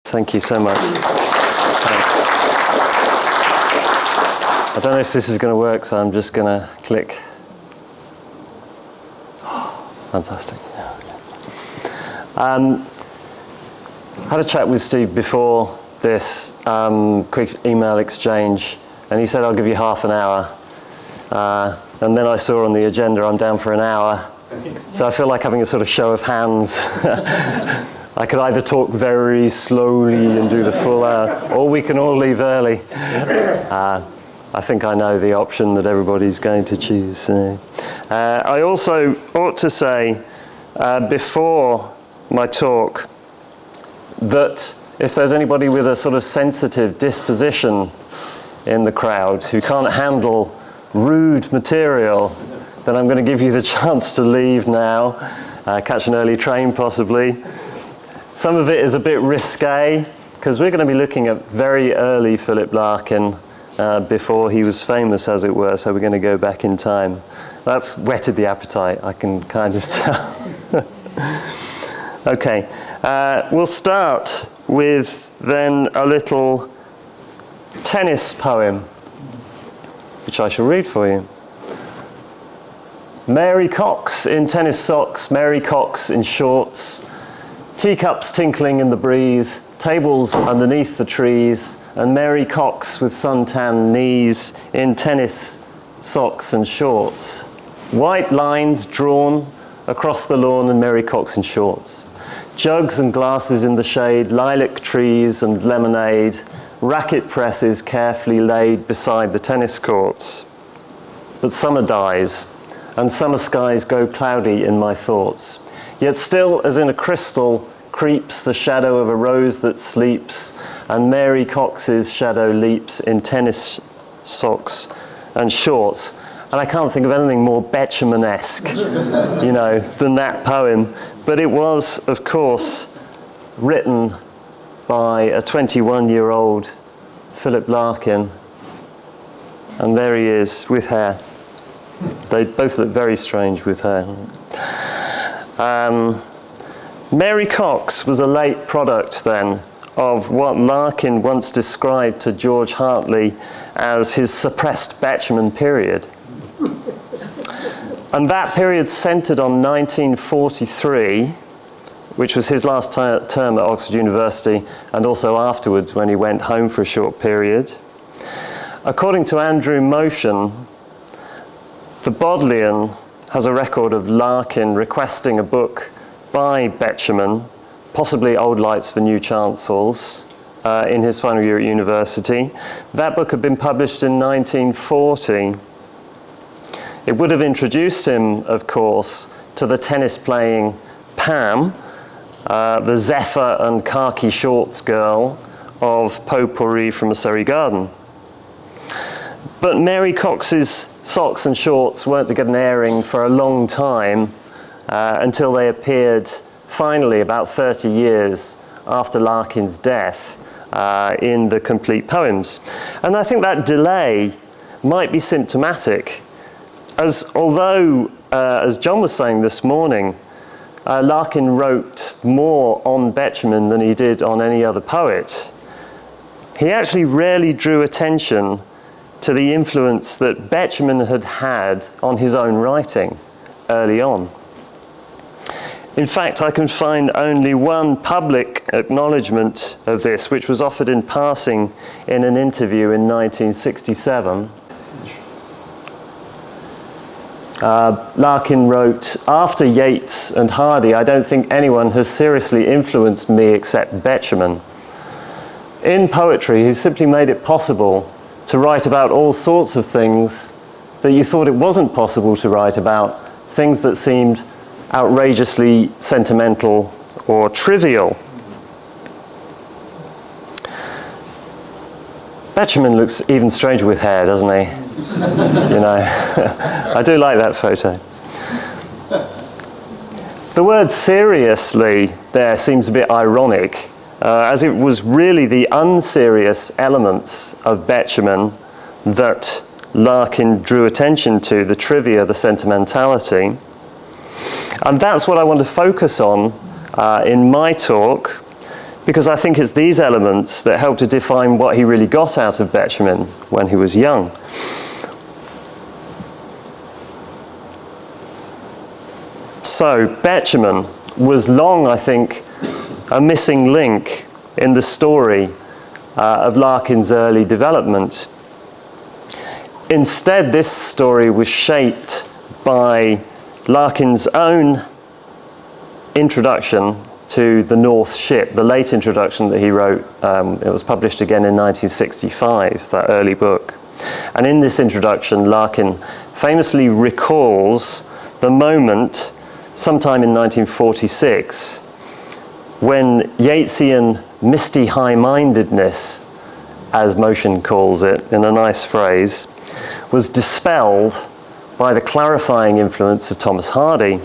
Thank you so much. I don't know if this is going to work, so I'm just going to click. Fantastic. Had a chat with Steve before this quick email exchange, and he said, I'll give you half an hour. And then I saw on the agenda I'm down for an hour. So I feel like having a sort of show of hands. I could either talk very slowly and do the full hour, or we can all leave early. I think I know the option that everybody's going to choose. I also ought to say before my talk that if there's anybody with a sort of sensitive disposition in the crowd who can't handle rude material, then I'm going to give you the chance to leave now, catch an early train possibly. Some of it is a bit risque, because we're going to be looking at very early Philip Larkin, before he was famous, as it were, so we're going to go back in time. That's whetted the appetite, I can kind of tell. Okay, we'll start with then a little tennis poem, which I shall read for you. Mary Cox in tennis socks, Mary Cox in shorts, teacups tinkling in the breeze, tables underneath the trees, and Mary Cox with suntan knees in tennis socks and shorts. White lines drawn across the lawn and Mary Cox in shorts. Jugs and glasses in the shade, lilac trees and lemonade, racket presses carefully laid beside the tennis courts. But summer dies, and summer skies go cloudy in my thoughts. Yet still, as in a crystal, creeps the shadow of a rose that sleeps, and Mary Cox's shadow leaps in tennis socks and shorts. And I can't think of anything more Betjeman-esque, you know, than that poem. But it was, of course, written by a 21-year-old Philip Larkin. And there he is with hair. They both look very strange with hair. Mary Cox was a late product then of what Larkin once described to George Hartley as his suppressed Betjeman period. And that period centred on 1943, which was his last term at Oxford University, and also afterwards when he went home for a short period. According to Andrew Motion, the Bodleian has a record of Larkin requesting a book by Betjeman, possibly Old Lights for New Chancels, in his final year at university. That book had been published in 1940. It would have introduced him, of course, to the tennis-playing Pam, the Zephyr and khaki shorts girl of Potpourri from a Surrey Garden. But Mary Cox's socks and shorts weren't to get an airing for a long time, until they appeared finally about 30 years after Larkin's death in the complete poems. And I think that delay might be symptomatic, as although, as John was saying this morning, Larkin wrote more on Betjeman than he did on any other poet, he actually rarely drew attention to the influence that Betjeman had had on his own writing early on. In fact, I can find only one public acknowledgement of this, which was offered in passing in an interview in 1967. Larkin wrote, "After Yeats and Hardy, I don't think anyone has seriously influenced me except Betjeman. In poetry, he simply made it possible to write about all sorts of things that you thought it wasn't possible to write about, things that seemed outrageously sentimental or trivial." Betjeman looks even stranger with hair, doesn't he? You know, I do like that photo. The word seriously there seems a bit ironic, as it was really the unserious elements of Betjeman that Larkin drew attention to, the trivia, the sentimentality. And that's what I want to focus on in my talk, because I think it's these elements that help to define what he really got out of Betjeman when he was young. So Betjeman was long, I think, a missing link in the story of Larkin's early development. Instead, this story was shaped by Larkin's own introduction to The North Ship, the late introduction that he wrote. It was published again in 1965, that early book. And in this introduction, Larkin famously recalls the moment, sometime in 1946, when Yeatsian misty high-mindedness, as Motion calls it, in a nice phrase, was dispelled by the clarifying influence of Thomas Hardy.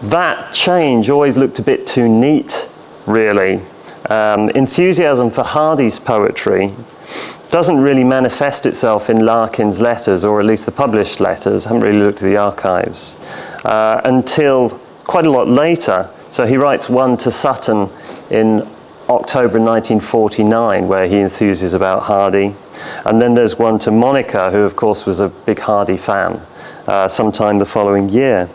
That change always looked a bit too neat, really. Enthusiasm for Hardy's poetry doesn't really manifest itself in Larkin's letters, or at least the published letters. I haven't really looked at the archives, until quite a lot later. So he writes one to Sutton in October 1949, where he enthuses about Hardy. And then there's one to Monica, who of course was a big Hardy fan, sometime the following year.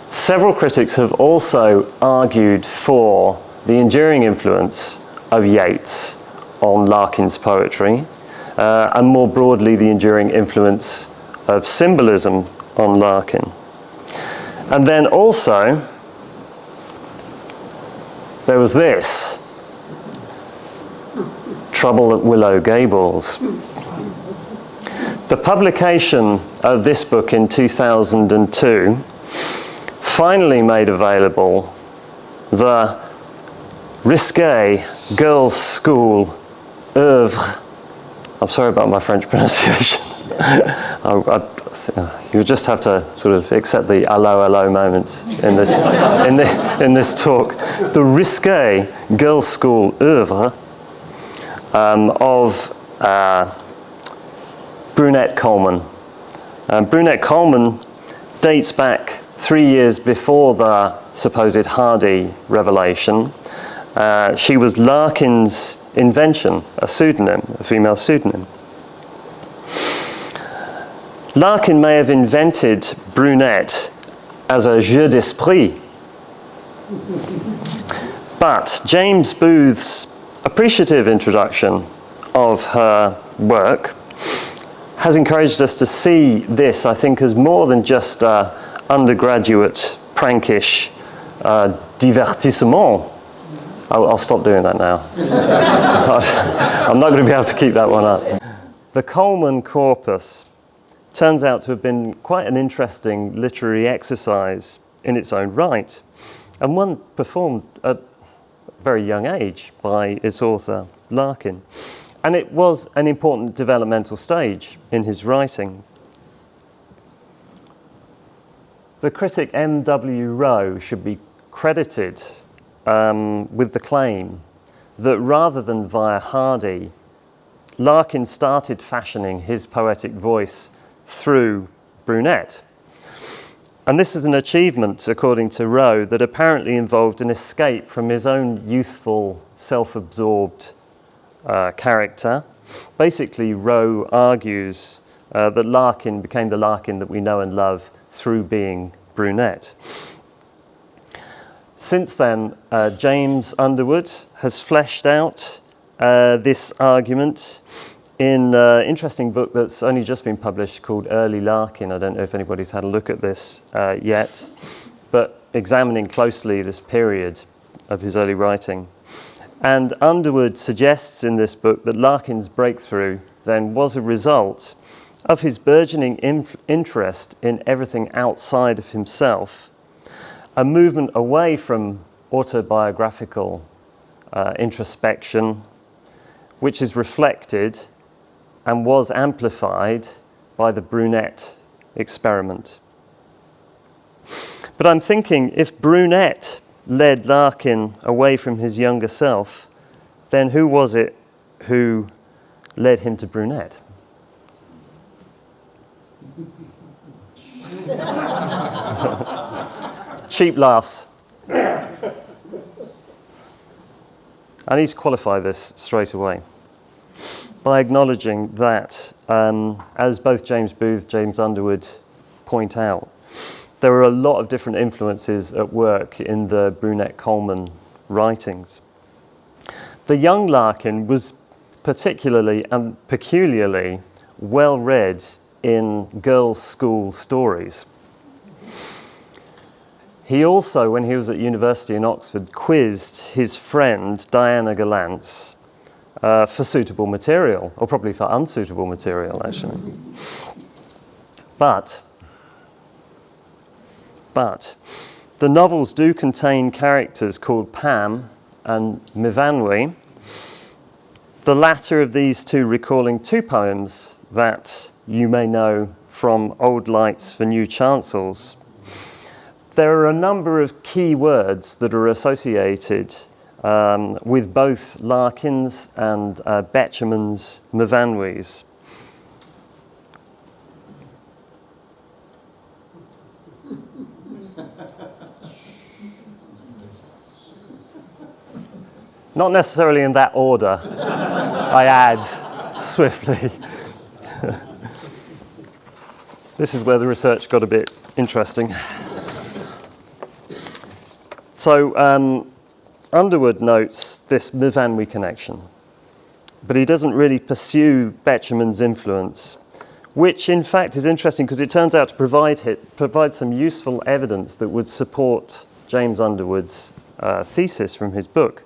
Several critics have also argued for the enduring influence of Yeats on Larkin's poetry, and more broadly the enduring influence of symbolism on Larkin. And then also, there was this, Trouble at Willow Gables. The publication of this book in 2002 finally made available the risque girls' school oeuvre. I'm sorry about my French pronunciation. You just have to sort of accept the hello moments in this in this talk. The risque girls' school oeuvre of Brunette Coleman. Brunette Coleman dates back 3 years before the supposed Hardy revelation. She was Larkin's invention, a pseudonym, a female pseudonym. Larkin may have invented brunette as a jeu d'esprit, but James Booth's appreciative introduction of her work has encouraged us to see this, I think, as more than just undergraduate prankish divertissement. I'll stop doing that now. I'm not going to be able to keep that one up. The Coleman corpus turns out to have been quite an interesting literary exercise in its own right, and one performed at a very young age by its author, Larkin. And it was an important developmental stage in his writing. The critic M.W. Rowe should be credited with the claim that rather than via Hardy, Larkin started fashioning his poetic voice through brunette. And this is an achievement, according to Rowe, that apparently involved an escape from his own youthful, self-absorbed character. Basically, Rowe argues that Larkin became the Larkin that we know and love through being brunette. Since then, James Underwood has fleshed out this argument in an interesting book that's only just been published called Early Larkin. I don't know if anybody's had a look at this yet, but examining closely this period of his early writing. And Underwood suggests in this book that Larkin's breakthrough then was a result of his burgeoning interest in everything outside of himself, a movement away from autobiographical introspection, which is reflected and was amplified by the brunette experiment. But I'm thinking, if brunette led Larkin away from his younger self, then who was it who led him to brunette? Cheap laughs. I need to qualify this straight away by acknowledging that, as both James Booth, James Underwood point out, there are a lot of different influences at work in the Brunette-Coleman writings. The young Larkin was particularly and peculiarly well read in girls' school stories. He also, when he was at university in Oxford, quizzed his friend Diana Gallantz for suitable material, or probably for unsuitable material, actually. But the novels do contain characters called Pam and Myfanwy, the latter of these two recalling two poems that you may know from Old Lights for New Chancels. There are a number of key words that are associated with both Larkin's and Betjeman's Myfanwys. Not necessarily in that order, I add swiftly. This is where the research got a bit interesting. So Underwood notes this Myfanwy connection, but he doesn't really pursue Betjeman's influence, which in fact is interesting because it turns out to provide some useful evidence that would support James Underwood's thesis from his book.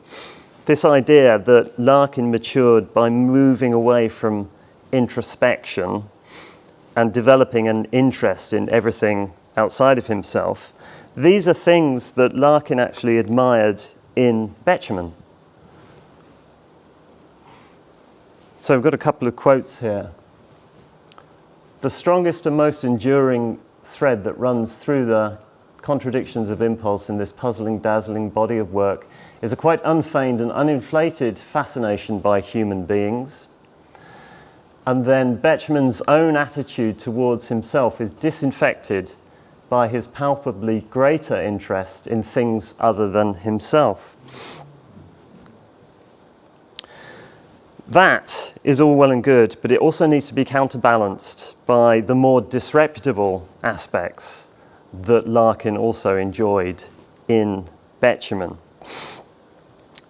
This idea that Larkin matured by moving away from introspection and developing an interest in everything outside of himself. These are things that Larkin actually admired in Betjeman. So I've got a couple of quotes here. The strongest and most enduring thread that runs through the contradictions of impulse in this puzzling, dazzling body of work is a quite unfeigned and uninflated fascination by human beings. And then Betjeman's own attitude towards himself is disinfected by his palpably greater interest in things other than himself. That is all well and good, but it also needs to be counterbalanced by the more disreputable aspects that Larkin also enjoyed in Betjeman.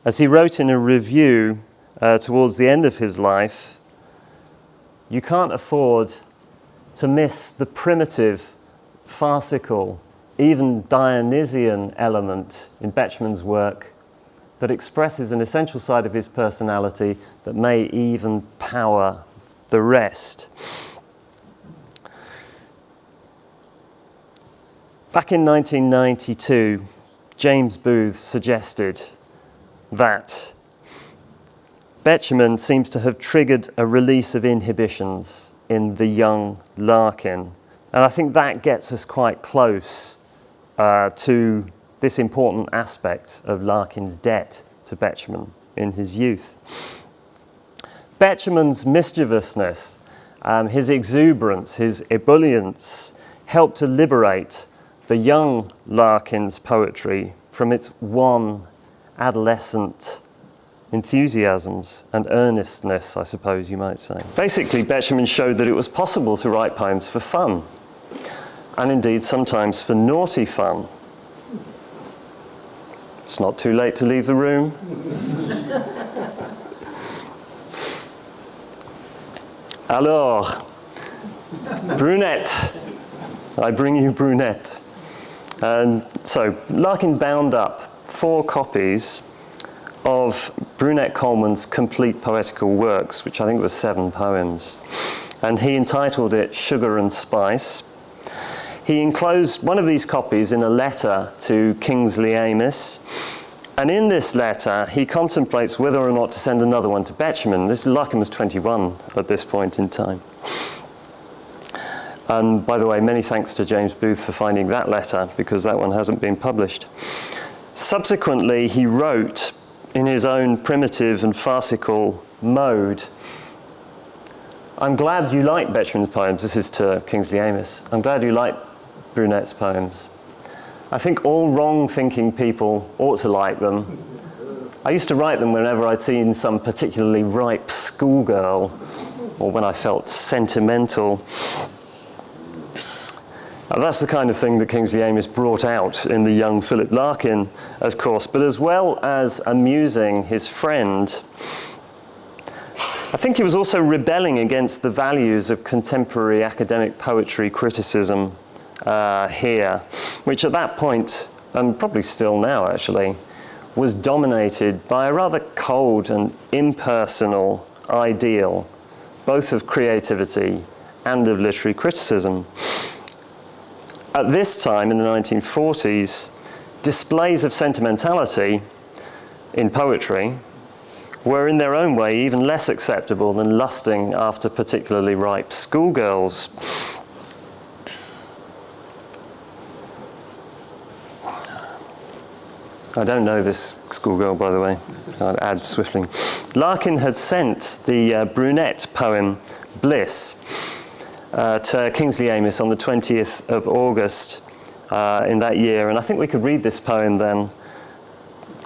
As he wrote in a review towards the end of his life, you can't afford to miss the primitive, farcical, even Dionysian element in Betjeman's work that expresses an essential side of his personality that may even power the rest. Back in 1992, James Booth suggested that Betjeman seems to have triggered a release of inhibitions in the young Larkin. And I think that gets us quite close to this important aspect of Larkin's debt to Betjeman in his youth. Betjeman's mischievousness, his exuberance, his ebullience helped to liberate the young Larkin's poetry from its wan adolescent enthusiasms and earnestness, I suppose you might say. Basically, Betjeman showed that it was possible to write poems for fun, and indeed sometimes for naughty fun. It's not too late to leave the room. Alors, Brunette. I bring you Brunette. And so Larkin bound up 4 copies of Brunette-Coleman's complete poetical works, which I think was 7 poems. And he entitled it Sugar and Spice. He enclosed one of these copies in a letter to Kingsley Amis. And in this letter, he contemplates whether or not to send another one to Betjeman. Larkin was 21 at this point in time. And by the way, many thanks to James Booth for finding that letter, because that one hasn't been published. Subsequently, he wrote in his own primitive and farcical mode, I'm glad you like Betjeman's poems. This is to Kingsley Amis. I'm glad you like Brunette's poems. I think all wrong-thinking people ought to like them. I used to write them whenever I'd seen some particularly ripe schoolgirl or when I felt sentimental. That's the kind of thing that Kingsley Amis brought out in the young Philip Larkin, of course, but as well as amusing his friend, I think he was also rebelling against the values of contemporary academic poetry criticism here, which at that point, and probably still now actually, was dominated by a rather cold and impersonal ideal, both of creativity and of literary criticism. At this time, in the 1940s, displays of sentimentality in poetry were in their own way even less acceptable than lusting after particularly ripe schoolgirls. I don't know this schoolgirl, by the way. I'd add swiftly. Larkin had sent the brunette poem Bliss to Kingsley Amis on the 20th of August in that year, and I think we could read this poem then,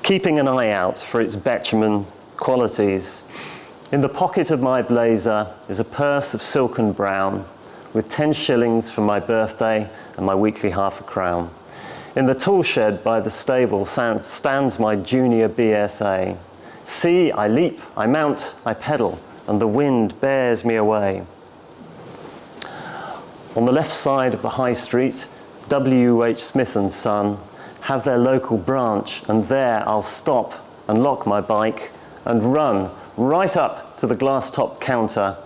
keeping an eye out for its Betjeman qualities. In the pocket of my blazer is a purse of silken brown, with 10 shillings for my birthday and my weekly £0.50. In the tool shed by the stable stands my junior BSA. See, I leap, I mount, I pedal, and the wind bears me away. On the left side of the high street, W.H. Smith & Son have their local branch, and there I'll stop and lock my bike and run right up to the glass-top counter.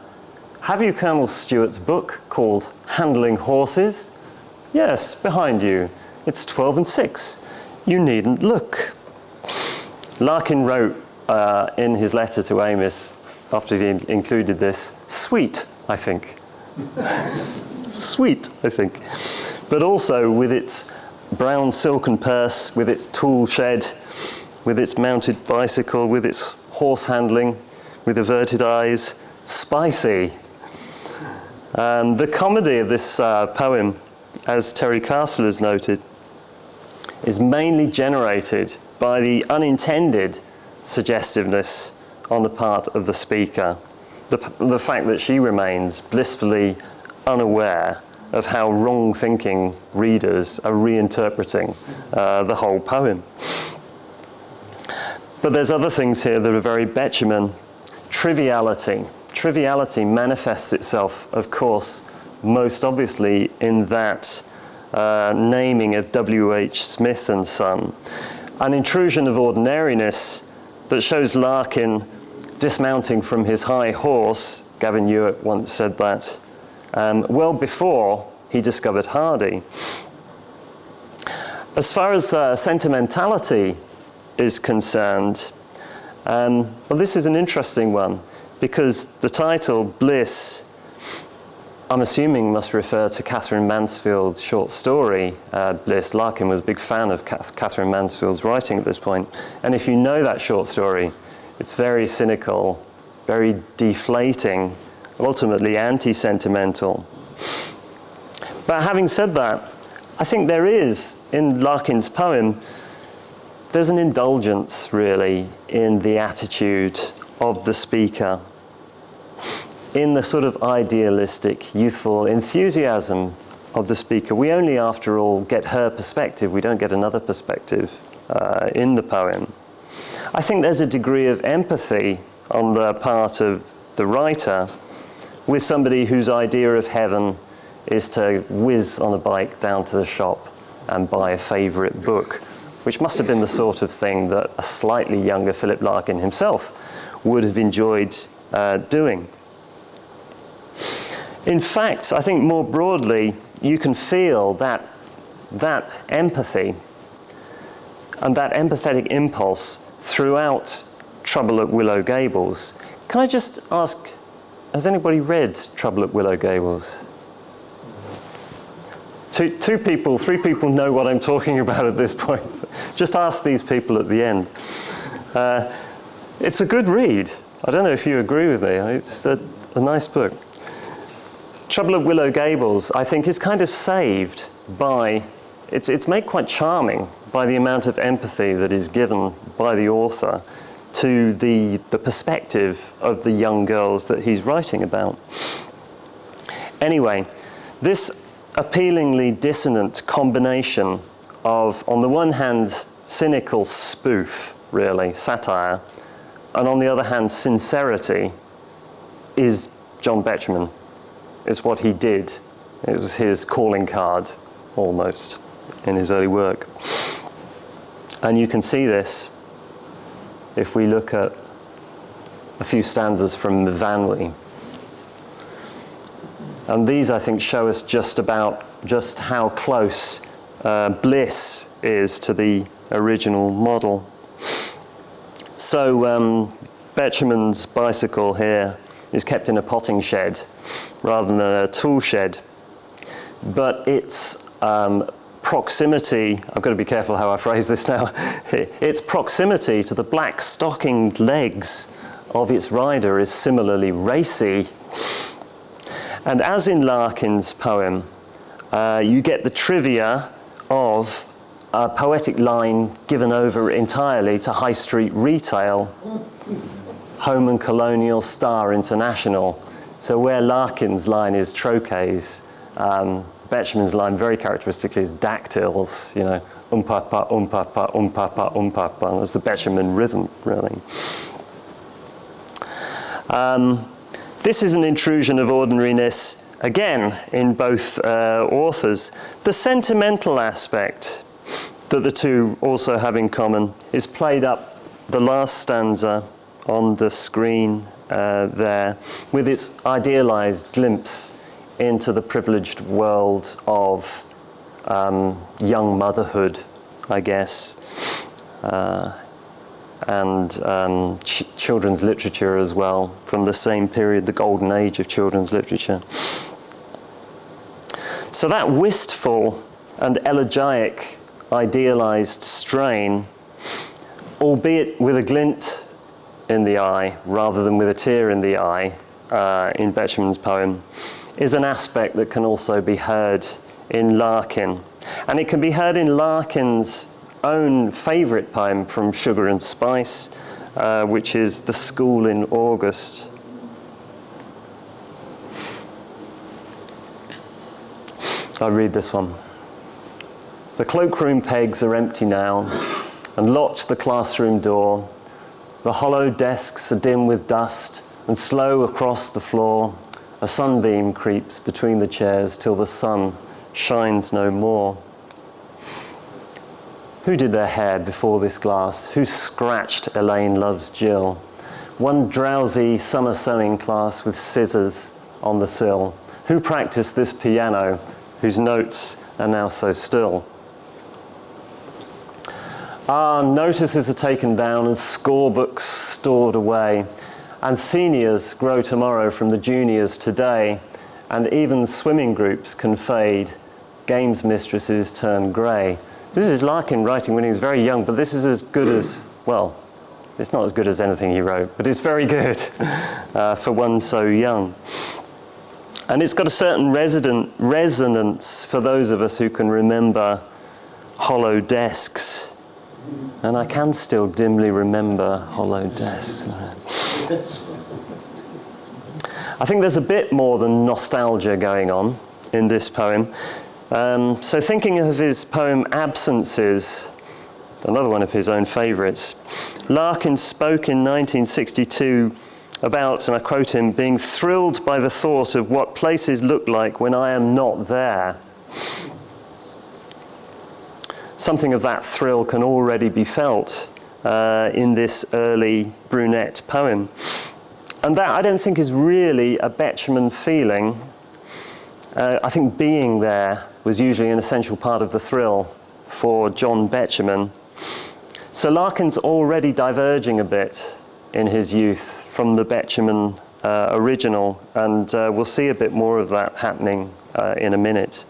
Have you Colonel Stewart's book called Handling Horses? Yes, behind you. It's 12 and 6. You needn't look. Larkin wrote in his letter to Amis, after he included this, sweet, I think. Sweet, I think. But also with its brown silken purse, with its tool shed, with its mounted bicycle, with its horse handling, with averted eyes, spicy. The comedy of this poem, as Terry Castle has noted, is mainly generated by the unintended suggestiveness on the part of the speaker. The fact that she remains blissfully unaware of how wrong-thinking readers are reinterpreting the whole poem. But there's other things here that are very Betjeman. Triviality. Triviality manifests itself, of course, most obviously in that naming of W.H. Smith and Son. An intrusion of ordinariness that shows Larkin dismounting from his high horse, Gavin Ewart once said that, well before he discovered Hardy. As far as sentimentality is concerned, well, this is an interesting one, because the title, Bliss, I'm assuming must refer to Catherine Mansfield's short story, Bliss. Larkin was a big fan of Catherine Mansfield's writing at this point. And if you know that short story, it's very cynical, very deflating, ultimately anti-sentimental. But having said that, I think there is, in Larkin's poem, there's an indulgence, really, in the attitude of the speaker, in the sort of idealistic, youthful enthusiasm of the speaker. We only, after all, get her perspective. We don't get another perspective in the poem. I think there's a degree of empathy on the part of the writer with somebody whose idea of heaven is to whiz on a bike down to the shop and buy a favourite book, which must have been the sort of thing that a slightly younger Philip Larkin himself would have enjoyed doing. In fact, I think more broadly, you can feel that empathy and that empathetic impulse throughout Trouble at Willow Gables. Can I just ask, has anybody read Trouble at Willow Gables? Two people, three people know what I'm talking about at this point. Just ask these people at the end. It's a good read. I don't know if you agree with me. It's a nice book. Trouble at Willow Gables, I think, is kind of saved by it's made quite charming by the amount of empathy that is given by the author to the perspective of the young girls that he's writing about. Anyway, this appealingly dissonant combination of, on the one hand, cynical spoof, really, satire, and on the other hand, sincerity, is John Betjeman. It's what he did. It was his calling card, almost, in his early work. And you can see this if we look at a few stanzas from Vanwy. And these, I think, show us just how close Bliss is to the original model. So Betjeman's bicycle here is kept in a potting shed rather than a tool shed. But its proximity, I've got to be careful how I phrase this now, its proximity to the black stockinged legs of its rider is similarly racy. And as in Larkin's poem, you get the trivia of a poetic line given over entirely to high street retail, Home and Colonial, Star International. So where Larkin's line is trochees, Betjeman's line very characteristically is dactyls, you know, umpapa, umpapa, umpapa, umpapa. That's the Betjeman rhythm, really. This is an intrusion of ordinariness, again, in both authors. The sentimental aspect that the two also have in common is played up the last stanza on the screen there, with its idealized glimpse into the privileged world of young motherhood, I guess, and children's literature as well, from the same period, the golden age of children's literature. So that wistful and elegiac idealized strain, albeit with a glint in the eye rather than with a tear in the eye in Betjeman's poem, is an aspect that can also be heard in Larkin. And it can be heard in Larkin's own favourite poem from Sugar and Spice, which is The School in August. I read this one. The cloakroom pegs are empty now, and locked the classroom door. The hollow desks are dim with dust, and slow across the floor, a sunbeam creeps between the chairs till the sun shines no more. Who did their hair before this glass? Who scratched Elaine Loves Jill? One drowsy summer sewing class with scissors on the sill. Who practiced this piano, whose notes are now so still? Notices are taken down and scorebooks stored away, and seniors grow tomorrow from the juniors today, and even swimming groups can fade, games mistresses turn grey. This is Larkin writing when he was very young, but this is as good as, well, it's not as good as anything he wrote, but it's very good for one so young. And it's got a certain resonance for those of us who can remember hollow desks. And I can still dimly remember hollow desks. I think there's a bit more than nostalgia going on in this poem. So thinking of his poem Absences, another one of his own favourites, Larkin spoke in 1962 about, and I quote him, being thrilled by the thought of what places look like when I am not there. Something of that thrill can already be felt in this early brunette poem. And that, I don't think, is really a Betjeman feeling. I think being there was usually an essential part of the thrill for John Betjeman. So Larkin's already diverging a bit in his youth from the Betjeman original, and we'll see a bit more of that happening in a minute.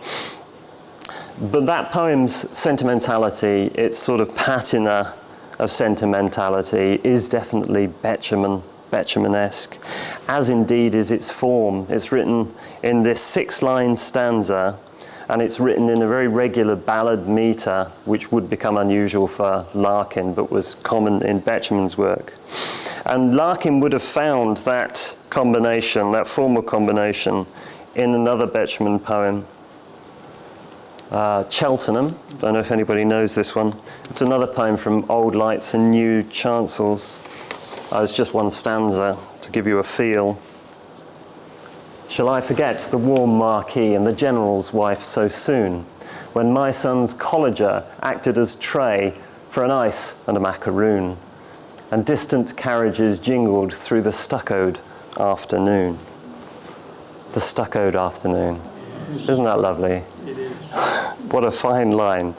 But that poem's sentimentality, its sort of patina of sentimentality, is definitely Betjemanesque, as indeed is its form. It's written in this 6-line stanza, and it's written in a very regular ballad metre, which would become unusual for Larkin, but was common in Betjeman's work. And Larkin would have found that combination, that formal combination, in another Betjeman poem, Cheltenham. Don't know if anybody knows this one. It's another poem from Old Lights and New Chancels. It's just one stanza to give you a feel. Shall I forget the warm marquee and the general's wife so soon, when my son's collager acted as tray for an ice and a macaroon, and distant carriages jingled through the stuccoed afternoon. The stuccoed afternoon. Isn't that lovely? It is. What a fine line.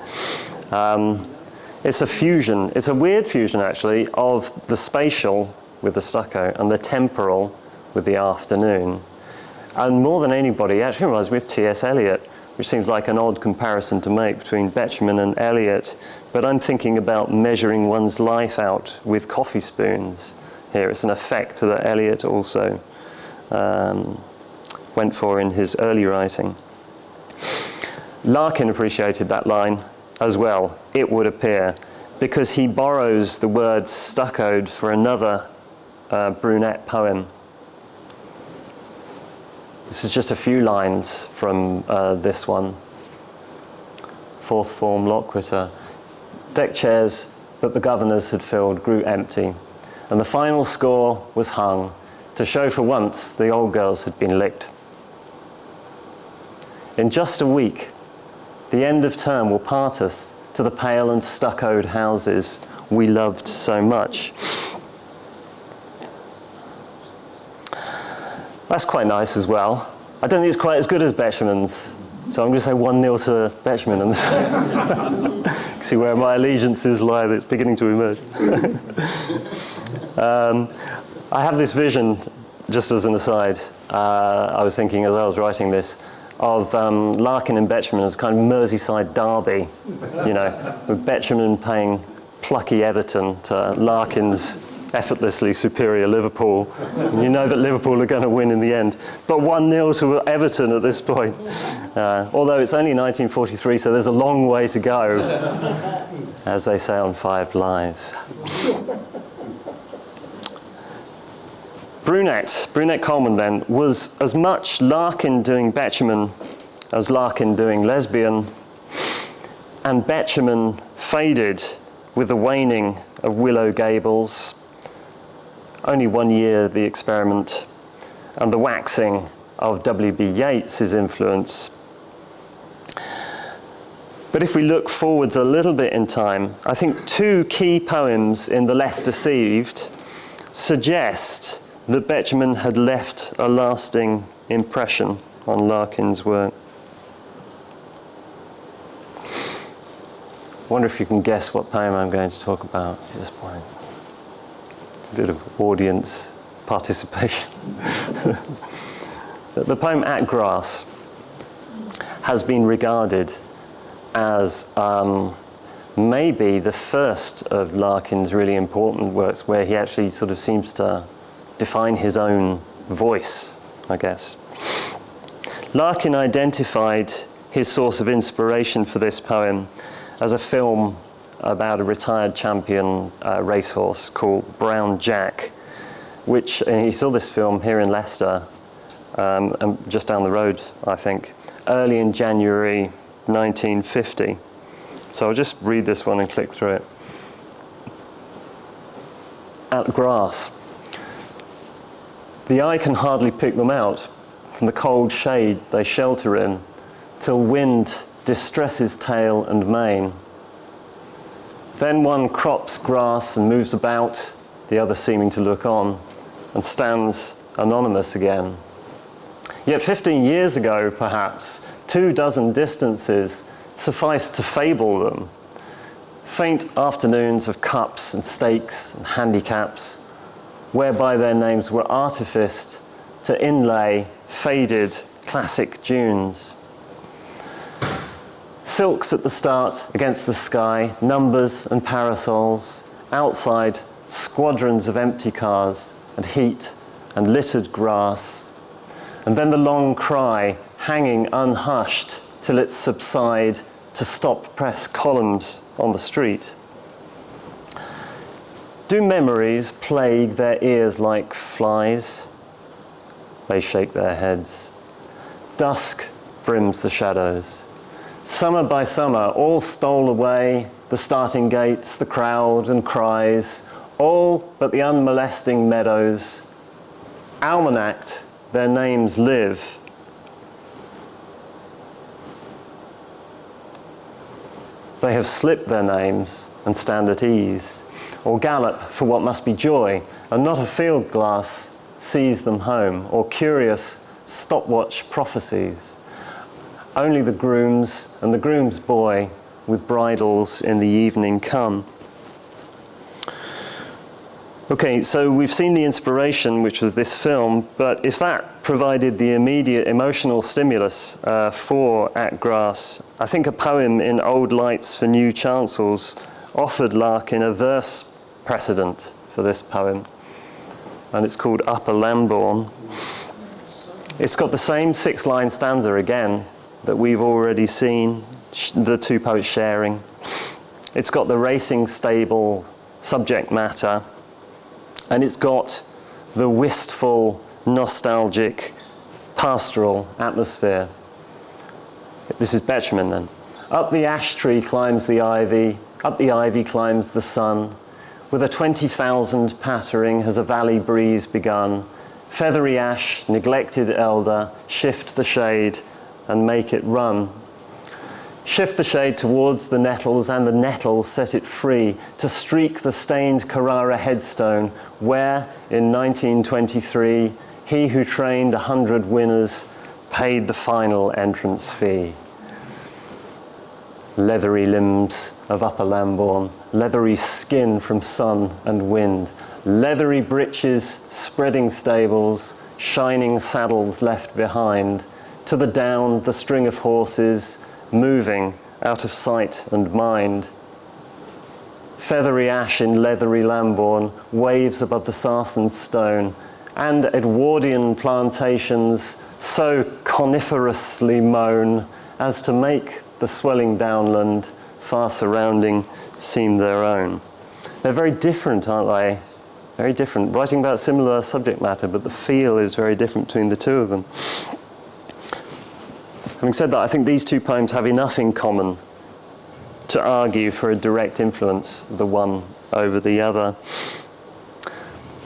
It's a fusion, it's a weird fusion actually, of the spatial with the stucco and the temporal with the afternoon. And more than anybody, it actually reminds me of T.S. Eliot, which seems like an odd comparison to make between Betjeman and Eliot. But I'm thinking about measuring one's life out with coffee spoons here. It's an effect that Eliot also went for in his early writing. Larkin appreciated that line as well, it would appear, because he borrows the word stuccoed for another brunette poem. This is just a few lines from this one. Fourth form Lockwitter. Deck chairs that the governors had filled grew empty, and the final score was hung to show for once the old girls had been licked. In just a week, the end of term will part us to the pale and stuccoed houses we loved so much. That's quite nice as well. I don't think it's quite as good as Betjeman's, so I'm going to say 1-0 to Betjeman on this. See where my allegiances lie, that's beginning to emerge. I have this vision, just as an aside, I was thinking as I was writing this, of Larkin and Betjeman as kind of Merseyside derby, you know, with Betjeman playing plucky Everton to Larkin's effortlessly superior Liverpool. And you know that Liverpool are going to win in the end. But 1-0 to Everton at this point. Although it's only 1943, so there's a long way to go, as they say on 5 Live. Brunette Coleman then, was as much Larkin doing Betjeman as Larkin doing lesbian, and Betjeman faded with the waning of Willow Gables, only 1 year the experiment, and the waxing of W.B. Yeats's influence. But if we look forwards a little bit in time, I think 2 key poems in the Less Deceived suggest that Betjeman had left a lasting impression on Larkin's work. I wonder if you can guess what poem I'm going to talk about at this point. A bit of audience participation. The poem At Grass has been regarded as maybe the first of Larkin's really important works where he actually sort of seems to define his own voice, I guess. Larkin identified his source of inspiration for this poem as a film about a retired champion racehorse called Brown Jack, which he saw this film here in Leicester, just down the road, I think, early in January 1950. So I'll just read this one and click through it. At Grass. The eye can hardly pick them out from the cold shade they shelter in, till wind distresses tail and mane. Then one crops grass and moves about, the other seeming to look on, and stands anonymous again. Yet 15 years ago, perhaps, 24 distances sufficed to fable them. Faint afternoons of cups and stakes and handicaps, whereby their names were artificed to inlay faded classic dunes. Silks at the start against the sky, numbers and parasols, outside squadrons of empty cars and heat and littered grass, and then the long cry hanging unhushed till it subside to stop press columns on the street. Do memories plague their ears like flies? They shake their heads. Dusk brims the shadows. Summer by summer, all stole away, the starting gates, the crowd and cries, all but the unmolesting meadows. Almanacked, their names live. They have slipped their names and stand at ease, or gallop for what must be joy, and not a field glass sees them home, or curious stopwatch prophecies. Only the grooms and the groom's boy with bridles in the evening come. Okay, so we've seen the inspiration, which was this film, but if that provided the immediate emotional stimulus for At Grass, I think a poem in Old Lights for New Chancels offered Larkin a verse precedent for this poem, and it's called Upper Lambourne. It's got the same 6-line stanza again that we've already seen, the two poets sharing. It's got the racing stable subject matter, and it's got the wistful, nostalgic, pastoral atmosphere. This is Betjeman then. Up the ash tree climbs the ivy, up the ivy climbs the sun. With a 20,000 pattering has a valley breeze begun. Feathery ash, neglected elder, shift the shade and make it run. Shift the shade towards the nettles, and the nettles set it free to streak the stained Carrara headstone, where, in 1923, he who trained 100 winners paid the final entrance fee. Leathery limbs of Upper Lambourne, leathery skin from sun and wind, leathery breeches, spreading stables, shining saddles left behind, to the down the string of horses, moving out of sight and mind. Feathery ash in leathery Lambourne waves above the sarsen stone, and Edwardian plantations so coniferously mown as to make the swelling downland far surrounding seem their own. They're very different, aren't they? Very different. Writing about similar subject matter, but the feel is very different between the two of them. Having said that, I think these two poems have enough in common to argue for a direct influence of the one over the other.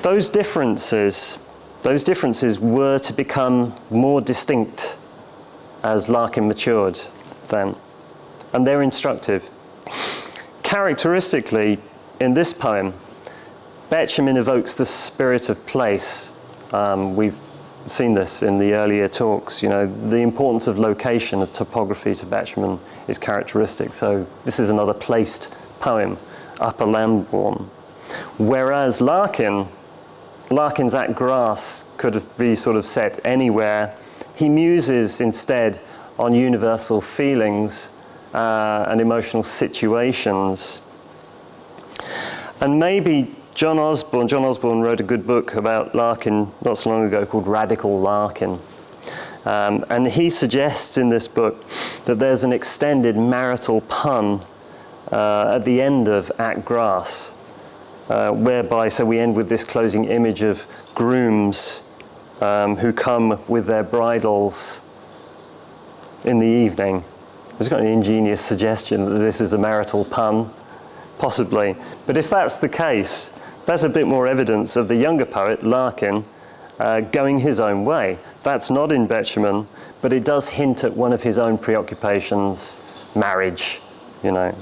Those differences were to become more distinct as Larkin matured then, and they're instructive. Characteristically, in this poem, Betjeman evokes the spirit of place. We've seen this in the earlier talks. You know, the importance of location, of topography to Betjeman is characteristic. So this is another placed poem, Upper Lambourne. Whereas Larkin's At Grass could be sort of set anywhere. He muses instead on universal feelings and emotional situations. And maybe John Osborne wrote a good book about Larkin not so long ago called Radical Larkin. And he suggests in this book that there's an extended marital pun at the end of At Grass, whereby, so we end with this closing image of grooms who come with their bridles in the evening. There's got an ingenious suggestion that this is a marital pun, possibly. But if that's the case, that's a bit more evidence of the younger poet, Larkin, going his own way. That's not in Betjeman, but it does hint at one of his own preoccupations, marriage, you know,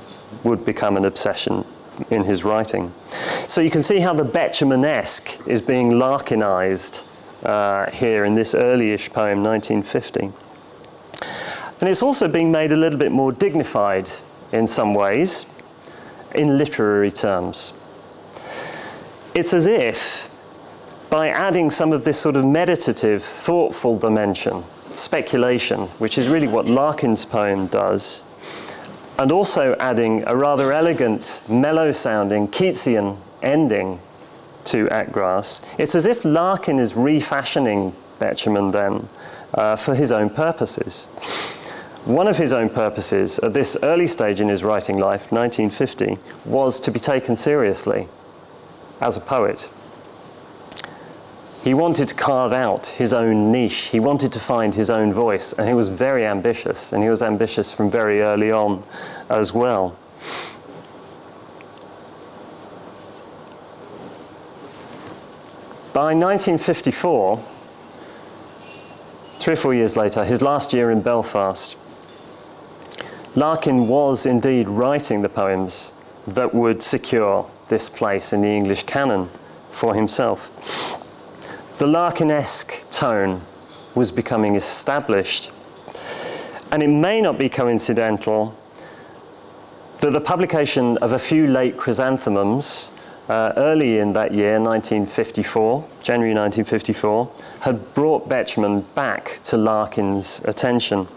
would become an obsession in his writing. So you can see how the Betjeman-esque is being Larkinized here in this early-ish poem, 1950. And it's also being made a little bit more dignified in some ways, in literary terms. It's as if, by adding some of this sort of meditative, thoughtful dimension, speculation, which is really what Larkin's poem does, and also adding a rather elegant, mellow-sounding, Keatsian ending to At Grass, it's as if Larkin is refashioning Betjeman then for his own purposes. one of his own purposes at this early stage in his writing life, 1950, was to be taken seriously as a poet. He wanted to carve out his own niche. He wanted to find his own voice, and he was very ambitious, and he was ambitious from very early on as well. By 1954, 3 or 4 years later, his last year in Belfast, Larkin was indeed writing the poems that would secure this place in the English canon for himself. The Larkin-esque tone was becoming established, and it may not be coincidental that the publication of a few late chrysanthemums early in that year, 1954, January 1954, had brought Betjeman back to Larkin's attention.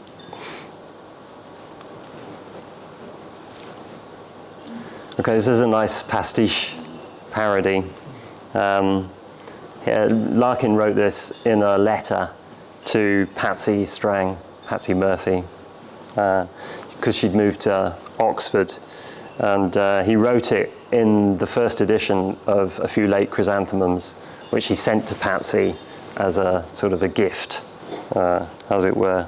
Okay, this is a nice pastiche parody. Larkin wrote this in a letter to Patsy Murphy, because she'd moved to Oxford, and he wrote it in the first edition of A Few Late Chrysanthemums, which he sent to Patsy as a sort of a gift, as it were.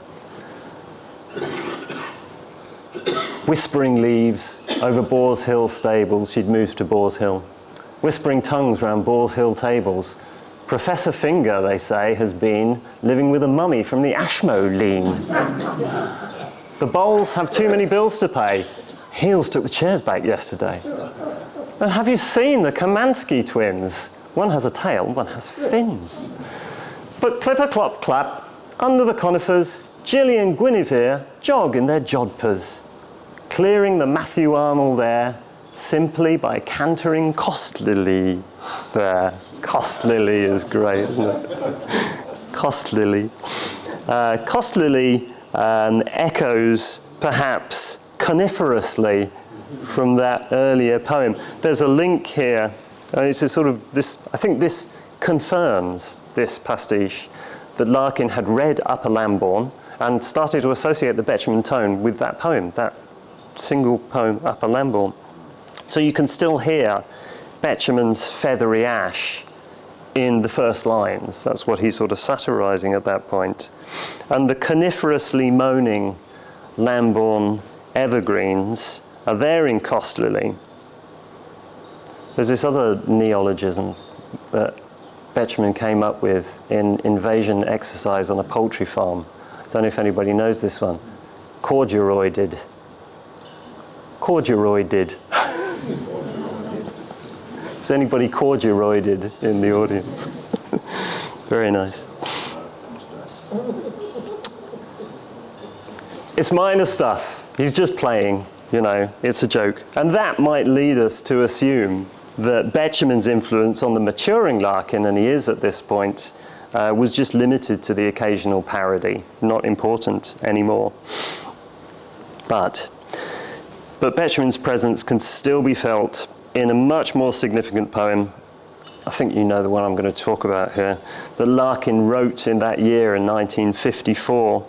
Whispering leaves over Boars Hill stables, she'd moved to Boars Hill. Whispering tongues round Boars Hill tables. Professor Finger, they say, has been living with a mummy from the Ashmolean. The Bowles have too many bills to pay. Heels took the chairs back yesterday. And have you seen the Kamansky twins? One has a tail, one has fins. But clipper-clop-clap, under the conifers, Gilly and Guinevere jog in their jodhpurs, clearing the Matthew Arnold there, simply by cantering Costlily there. Costlily is great, isn't it? Costlily. Costlily echoes, perhaps, coniferously from that earlier poem. There's a link here. It's a sort of this, I think this confirms this pastiche, that Larkin had read Upper Lambourne and started to associate the Betjeman tone with that poem, that single poem, Upper Lambourne. So you can still hear Betjeman's feathery ash in the first lines. That's what he's sort of satirizing at that point. And the coniferously moaning Lambourne evergreens are there in Costlily. There's this other neologism that Betjeman came up with in Invasion Exercise on a Poultry Farm. I don't know if anybody knows this one. Corduroided. Corduroided. Is anybody corduroided in the audience? Very nice. It's minor stuff. He's just playing, you know, it's a joke. And that might lead us to assume that Betjeman's influence on the maturing Larkin, and he is at this point, was just limited to the occasional parody, not important anymore. But Betjeman's presence can still be felt in a much more significant poem, I think you know the one I'm going to talk about here, that Larkin wrote in that year in 1954.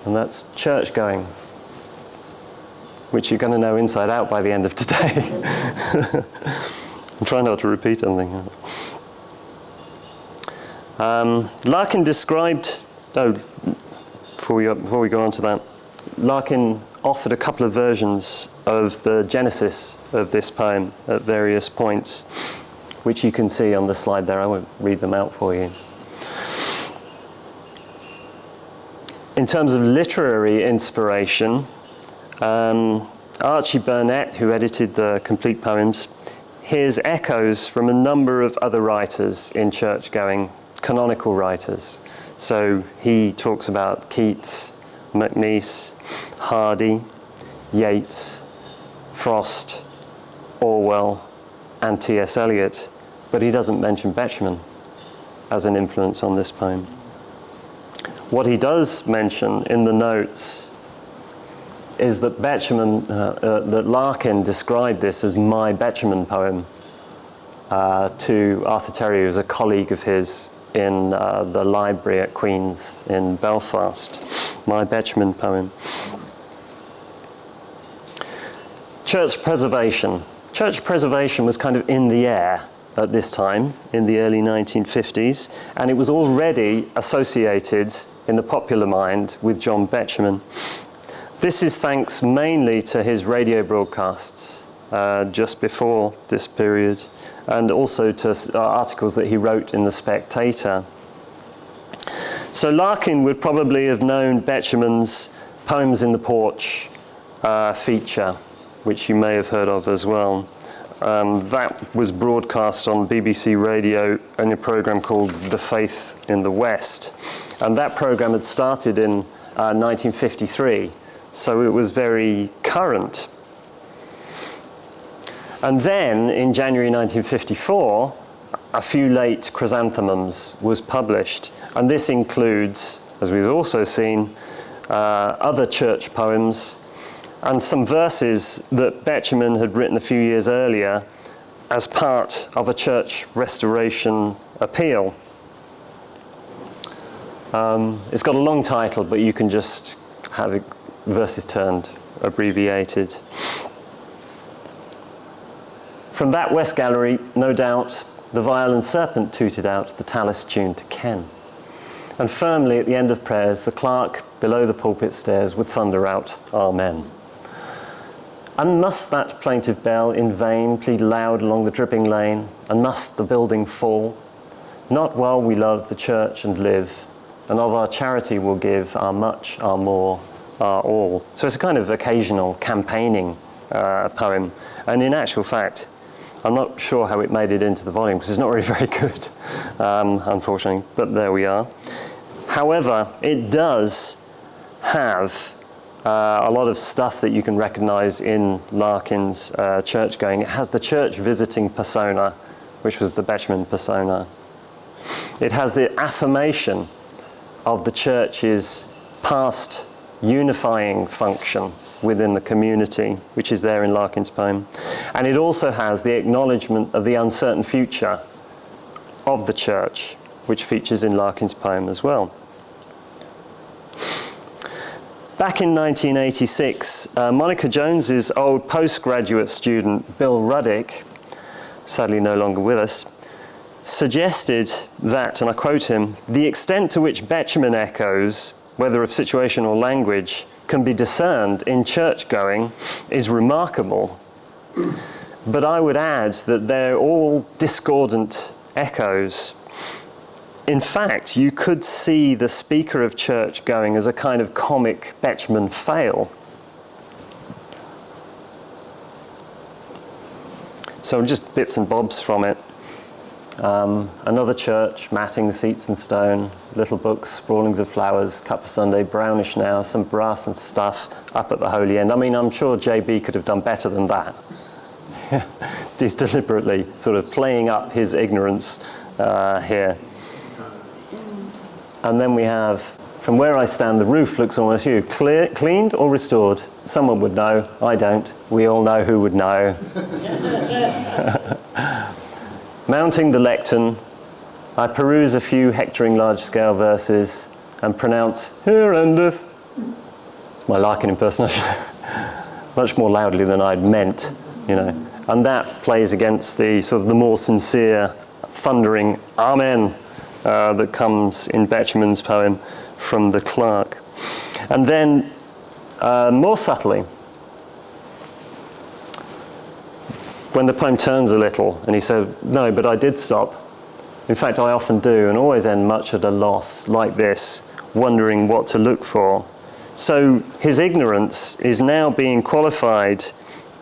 And that's Church Going, which you're going to know inside out by the end of today. I'm trying not to repeat anything. Larkin described, before we go on to that, Larkin offered a couple of versions of the genesis of this poem at various points, which you can see on the slide there. I won't read them out for you. In terms of literary inspiration, Archie Burnett, who edited the complete poems, hears echoes from a number of other writers in church-going, canonical writers. So he talks about Keats, MacNeice, Hardy, Yeats, Frost, Orwell, and T.S. Eliot, but he doesn't mention Betjeman as an influence on this poem. What he does mention in the notes is that that Larkin described this as my Betjeman poem to Arthur Terry, who was a colleague of his in the library at Queen's in Belfast. my Betjeman poem. Church preservation. Church preservation was kind of in the air at this time, in the early 1950s, and it was already associated in the popular mind with John Betjeman. This is thanks mainly to his radio broadcasts just before this period, and also to articles that he wrote in The Spectator. So Larkin would probably have known Betjeman's Poems in the Porch feature, which you may have heard of as well. That was broadcast on BBC Radio in a program called The Faith in the West. And that program had started in 1953, so it was very current. And then, in January 1954, A Few Late Chrysanthemums was published. And this includes, as we've also seen, other church poems and some verses that Betjeman had written a few years earlier as part of a church restoration appeal. It's got a long title, but you can just have it, verses turned, abbreviated. From that west gallery, no doubt, the violin serpent tooted out the tallis tune to Ken. And firmly at the end of prayers, the clerk below the pulpit stairs would thunder out, Amen. And must that plaintive bell in vain plead loud along the dripping lane? And must the building fall? Not while we love the church and live, and of our charity will give our much, our more, our all. So it's a kind of occasional campaigning poem. And in actual fact, I'm not sure how it made it into the volume because it's not really very good, unfortunately, but there we are. However, it does have a lot of stuff that you can recognize in Larkin's church going. It has the church visiting persona, which was the Betjeman persona. It has the affirmation of the church's past unifying function within the community, which is there in Larkin's poem. And it also has the acknowledgement of the uncertain future of the church, which features in Larkin's poem as well. Back in 1986, Monica Jones's old postgraduate student, Bill Ruddick, sadly no longer with us, suggested that, and I quote him, the extent to which Betjeman echoes, whether of situation or language, can be discerned in church-going is remarkable. But I would add that they're all discordant echoes. In fact, you could see the speaker of church-going as a kind of comic Betjeman fail. So just bits and bobs from it. Another church, matting, seats and stone, little books, sprawlings of flowers, cut for Sunday, brownish now, some brass and stuff up at the holy end. I mean, I'm sure JB could have done better than that. He's deliberately sort of playing up his ignorance here. And then we have, from where I stand, the roof looks almost new. Cleaned or restored? Someone would know. I don't. We all know who would know. Mounting the lectern, I peruse a few hectoring large-scale verses and pronounce, "Here endeth." It's my Larkin impersonation. Much more loudly than I'd meant, you know. And that plays against the sort of the more sincere, thundering "Amen" that comes in Betjeman's poem from the clerk. And then, more subtly, when the poem turns a little, and he said, no, but I did stop. In fact, I often do, and always end much at a loss, like this, wondering what to look for. So his ignorance is now being qualified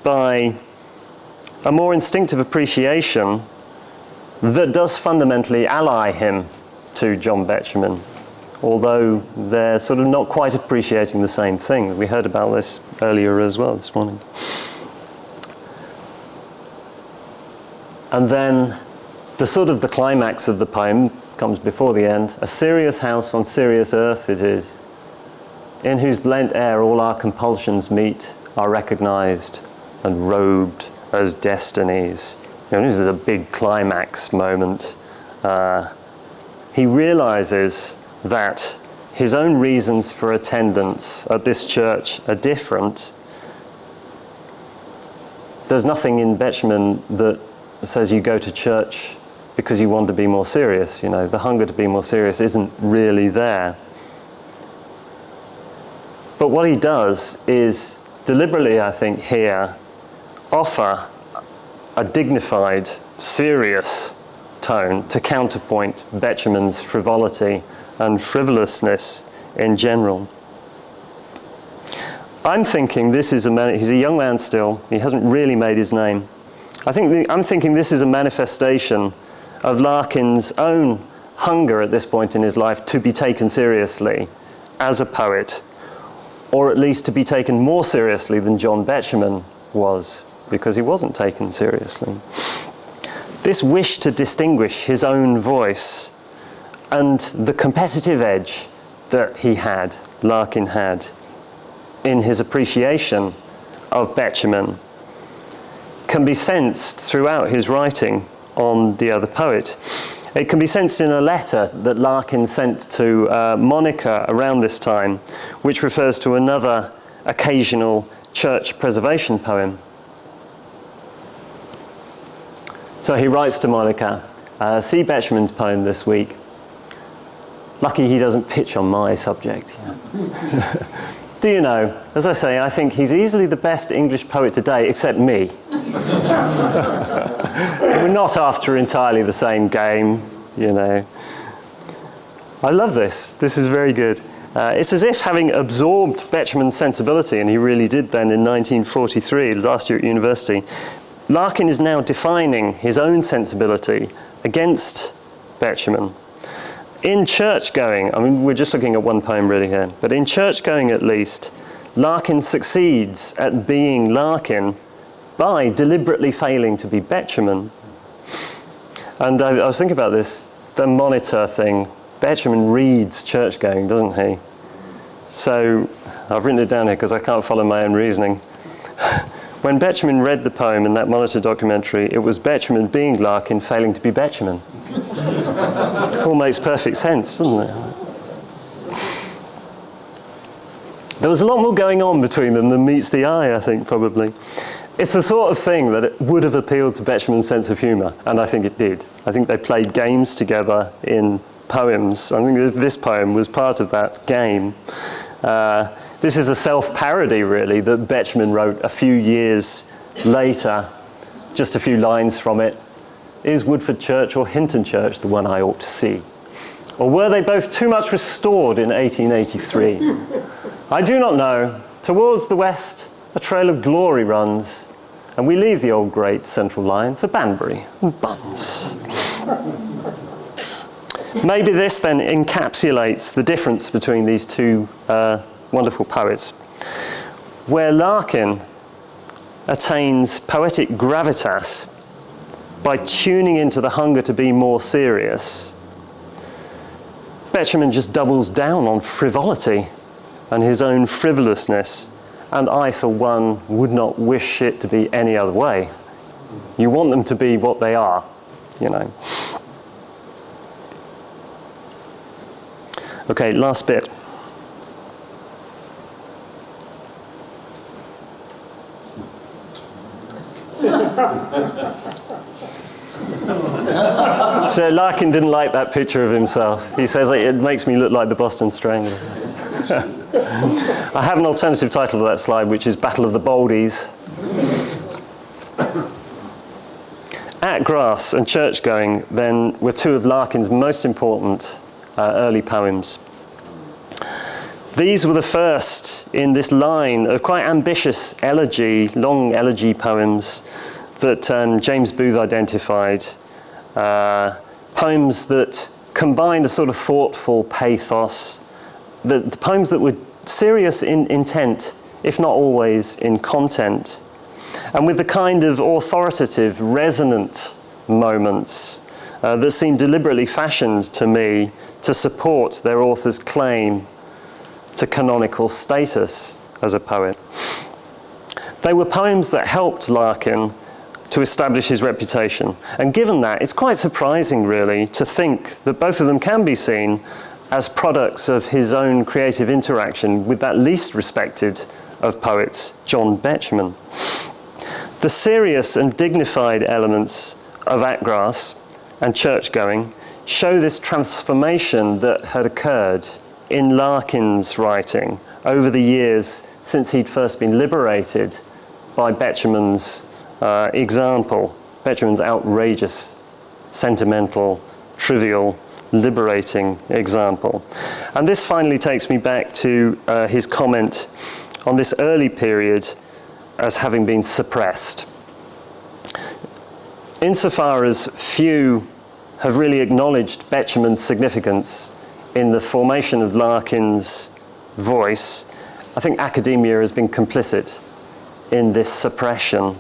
by a more instinctive appreciation that does fundamentally ally him to John Betjeman, although they're sort of not quite appreciating the same thing. We heard about this earlier as well this morning. And then the sort of the climax of the poem comes before the end. A serious house on serious earth it is, in whose blent air all our compulsions meet, are recognized and robed as destinies. You know, this is a big climax moment. He realizes that his own reasons for attendance at this church are different. There's nothing in Betjeman that says you go to church because you want to be more serious. You know, the hunger to be more serious isn't really there. But what he does is deliberately, I think, here, offer a dignified, serious tone to counterpoint Betjeman's frivolity and frivolousness in general. I'm thinking this is he's a young man still, he hasn't really made his name. I'm thinking this is a manifestation of Larkin's own hunger at this point in his life to be taken seriously as a poet, or at least to be taken more seriously than John Betjeman was, because he wasn't taken seriously. This wish to distinguish his own voice and the competitive edge that Larkin had, in his appreciation of Betjeman, can be sensed throughout his writing on the other poet. It can be sensed in a letter that Larkin sent to Monica around this time, which refers to another occasional church preservation poem. So he writes to Monica, see Betjeman's poem this week. Lucky he doesn't pitch on my subject. Yeah. Do you know, as I say, I think he's easily the best English poet today, except me. We're not after entirely the same game, you know. I love this. This is very good. It's as if, having absorbed Betjeman's sensibility, and he really did then in 1943, last year at university, Larkin is now defining his own sensibility against Betjeman. In church-going, I mean, we're just looking at one poem really here, but in church-going at least, Larkin succeeds at being Larkin by deliberately failing to be Betjeman. And I was thinking about this, the monitor thing. Betjeman reads church-going, doesn't he? So I've written it down here because I can't follow my own reasoning. When Betjeman read the poem in that monitor documentary, it was Betjeman being Larkin, failing to be Betjeman. It all makes perfect sense, doesn't it? There was a lot more going on between them than meets the eye, I think, probably. It's the sort of thing that it would have appealed to Betjeman's sense of humour, and I think it did. I think they played games together in poems. I think this poem was part of that game. This is a self-parody, really, that Betjeman wrote a few years later, just a few lines from it. Is Woodford Church or Hinton Church the one I ought to see? Or were they both too much restored in 1883? I do not know. Towards the west, a trail of glory runs, and we leave the old great central line for Banbury and Buns. Maybe this then encapsulates the difference between these two wonderful poets, where Larkin attains poetic gravitas by tuning into the hunger to be more serious. Betjeman just doubles down on frivolity and his own frivolousness, and I, for one, would not wish it to be any other way. You want them to be what they are, you know. Okay, last bit. So Larkin didn't like that picture of himself. He says it makes me look like the Boston Strangler. I have an alternative title to that slide, which is Battle of the Boldies. At Grass and Church-going, then, were two of Larkin's most important early poems. These were the first in this line of quite ambitious elegy, long elegy poems that James Booth identified. Poems that combined a sort of thoughtful pathos, the poems that were serious in intent, if not always in content, and with the kind of authoritative, resonant moments that seem deliberately fashioned to me to support their author's claim to canonical status as a poet. They were poems that helped Larkin to establish his reputation. And given that, it's quite surprising, really, to think that both of them can be seen as products of his own creative interaction with that least respected of poets, John Betjeman. The serious and dignified elements of Atgrass and church-going show this transformation that had occurred in Larkin's writing over the years since he'd first been liberated by Betjeman's example, Betjeman's outrageous, sentimental, trivial, liberating example. And this finally takes me back to his comment on this early period as having been suppressed. Insofar as few have really acknowledged Betjeman's significance in the formation of Larkin's voice, I think academia has been complicit in this suppression.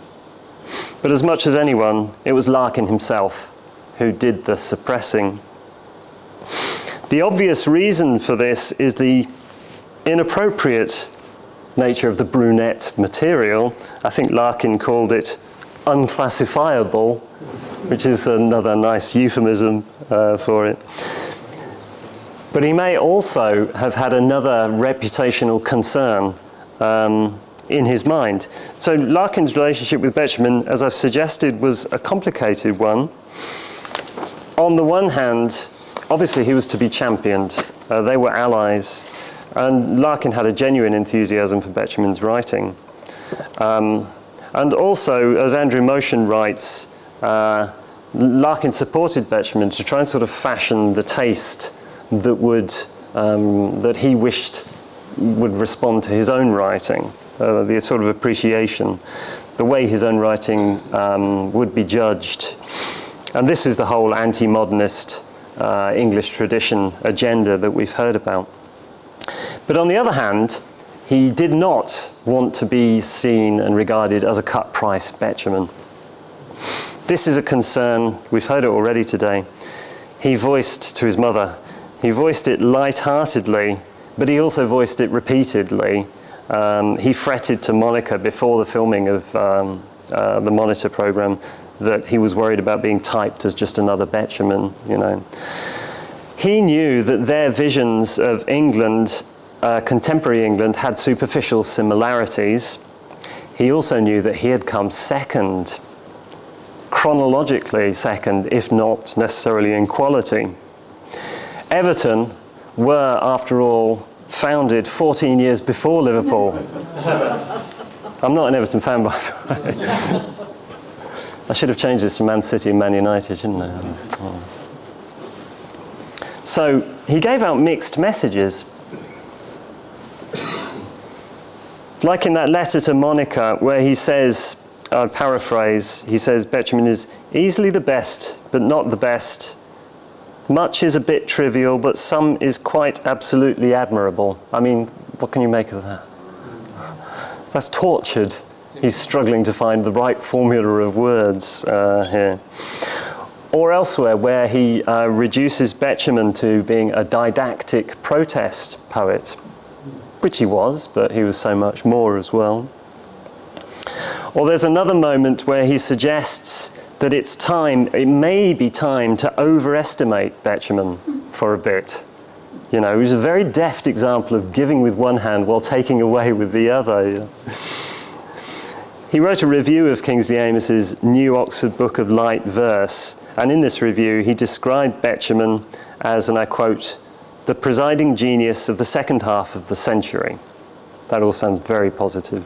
But as much as anyone, it was Larkin himself who did the suppressing. The obvious reason for this is the inappropriate nature of the brunette material. I think Larkin called it unclassifiable, which is another nice euphemism for it. But he may also have had another reputational concern in his mind. So Larkin's relationship with Betjeman, as I've suggested, was a complicated one. On the one hand, obviously he was to be championed. They were allies. And Larkin had a genuine enthusiasm for Betjeman's writing. And also, as Andrew Motion writes, Larkin supported Betjeman to try and sort of fashion the taste that would that he wished would respond to his own writing, the sort of appreciation, the way his own writing would be judged. And this is the whole anti-modernist English tradition agenda that we've heard about. But on the other hand, he did not want to be seen and regarded as a cut-price Betjeman. This is a concern, we've heard it already today, he voiced to his mother. He voiced it light-heartedly, but he also voiced it repeatedly. He fretted to Monica before the filming of the Monitor programme that he was worried about being typed as just another Betjeman, you know. He knew that their visions of England, contemporary England, had superficial similarities. He also knew that he had come second, chronologically second, if not necessarily in quality. Everton were, after all, founded 14 years before Liverpool. I'm not an Everton fan, by the way. I should have changed this to Man City and Man United, shouldn't I? Oh. So he gave out mixed messages. Like in that letter to Monica, where he says, I'll paraphrase, he says, Betjeman is easily the best, but not the best. Much is a bit trivial, but some is quite absolutely admirable. I mean, what can you make of that? That's tortured. He's struggling to find the right formula of words here. Or elsewhere, where he reduces Betjeman to being a didactic protest poet, which he was, but he was so much more as well. Or there's another moment where he suggests that it may be time to overestimate Betjeman for a bit. You know, he was a very deft example of giving with one hand while taking away with the other. He wrote a review of Kingsley Amos's New Oxford Book of Light Verse, and in this review he described Betjeman as, and I quote, the presiding genius of the second half of the century. That all sounds very positive.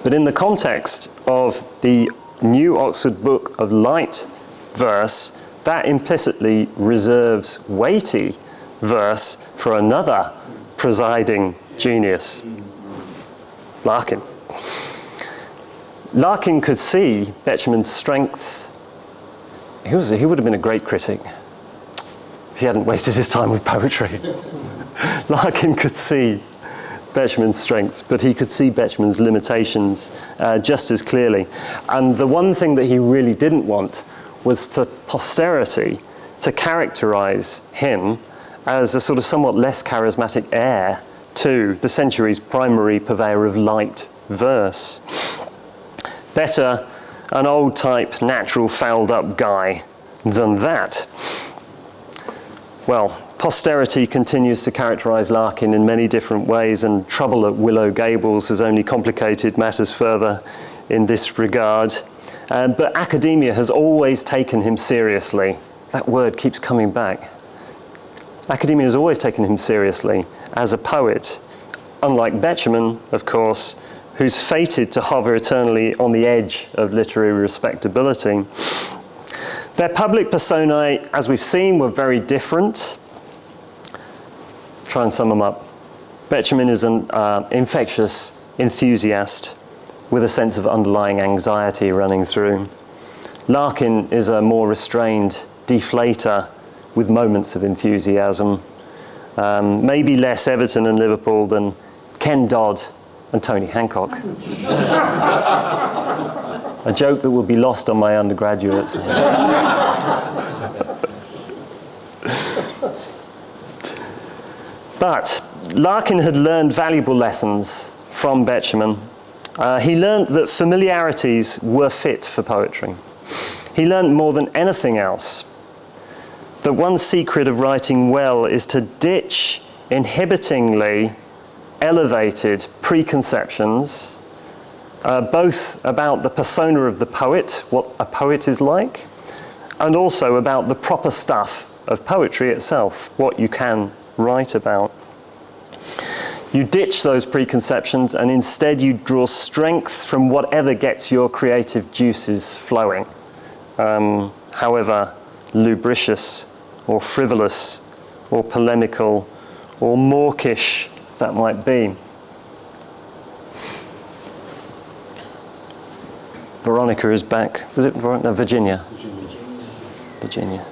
But in the context of the New Oxford Book of Light Verse, that implicitly reserves weighty verse for another presiding genius, Larkin. Larkin could see Betjeman's strengths. He would have been a great critic if he hadn't wasted his time with poetry. Larkin could see Betjeman's strengths, but he could see Betjeman's limitations just as clearly. And the one thing that he really didn't want was for posterity to characterize him as a sort of somewhat less charismatic heir to the century's primary purveyor of light verse. Better an old type, natural, fouled up guy than that. Well, Posterity continues to characterise Larkin in many different ways, and trouble at Willow Gables has only complicated matters further in this regard. But academia has always taken him seriously. That word keeps coming back. Academia has always taken him seriously as a poet, unlike Betjeman, of course, who's fated to hover eternally on the edge of literary respectability. Their public personae, as we've seen, were very different. Try and sum them up. Betjeman is an infectious enthusiast with a sense of underlying anxiety running through. Larkin is a more restrained deflator with moments of enthusiasm. Maybe less Everton and Liverpool than Ken Dodd and Tony Hancock. A joke that will be lost on my undergraduates. But Larkin had learned valuable lessons from Betjeman. He learned that familiarities were fit for poetry. He learned more than anything else that one secret of writing well is to ditch inhibitingly elevated preconceptions, both about the persona of the poet, what a poet is like, and also about the proper stuff of poetry itself, what you can write about. You ditch those preconceptions and instead you draw strength from whatever gets your creative juices flowing, however lubricious or frivolous or polemical or mawkish that might be. Veronica is back. Was it Veronica? No, Virginia. Virginia.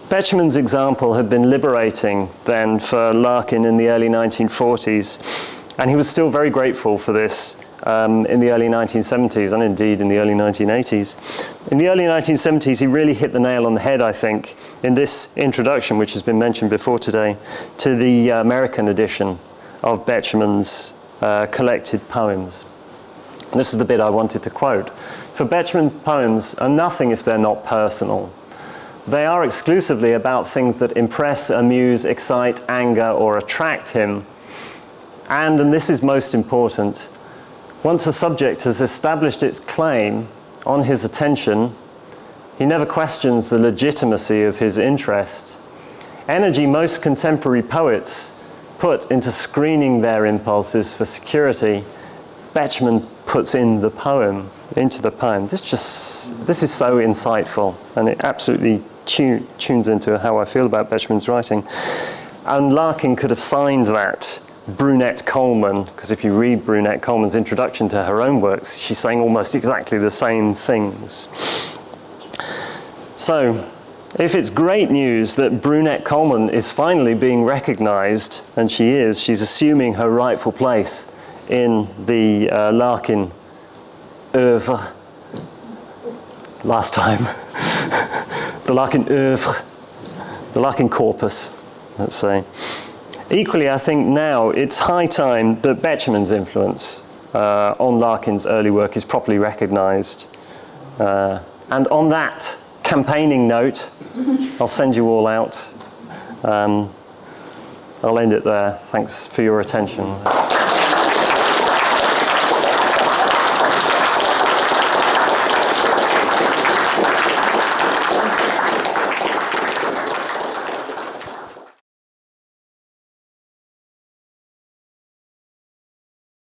Betjeman's example had been liberating then for Larkin in the early 1940s, and he was still very grateful for this in the early 1970s, and indeed in the early 1980s. In the early 1970s, he really hit the nail on the head, I think, in this introduction, which has been mentioned before today, to the American edition of Betjeman's collected poems. And this is the bit I wanted to quote. For Betjeman, poems are nothing if they're not personal. They are exclusively about things that impress, amuse, excite, anger, or attract him. And this is most important, once a subject has established its claim on his attention, he never questions the legitimacy of his interest. Energy most contemporary poets put into screening their impulses for security, Betjeman puts in the poem, into the poem. This is so insightful, and it absolutely tunes into how I feel about Betjeman's writing. And Larkin could have signed that. Brunette Coleman, because if you read Brunette Coleman's introduction to her own works, she's saying almost exactly the same things. So, if it's great news that Brunette Coleman is finally being recognized, and she's assuming her rightful place in the Larkin oeuvre, last time, the Larkin oeuvre, the Larkin corpus, let's say. Equally, I think now it's high time that Betjeman's influence on Larkin's early work is properly recognised. And on that campaigning note, I'll send you all out. I'll end it there. Thanks for your attention.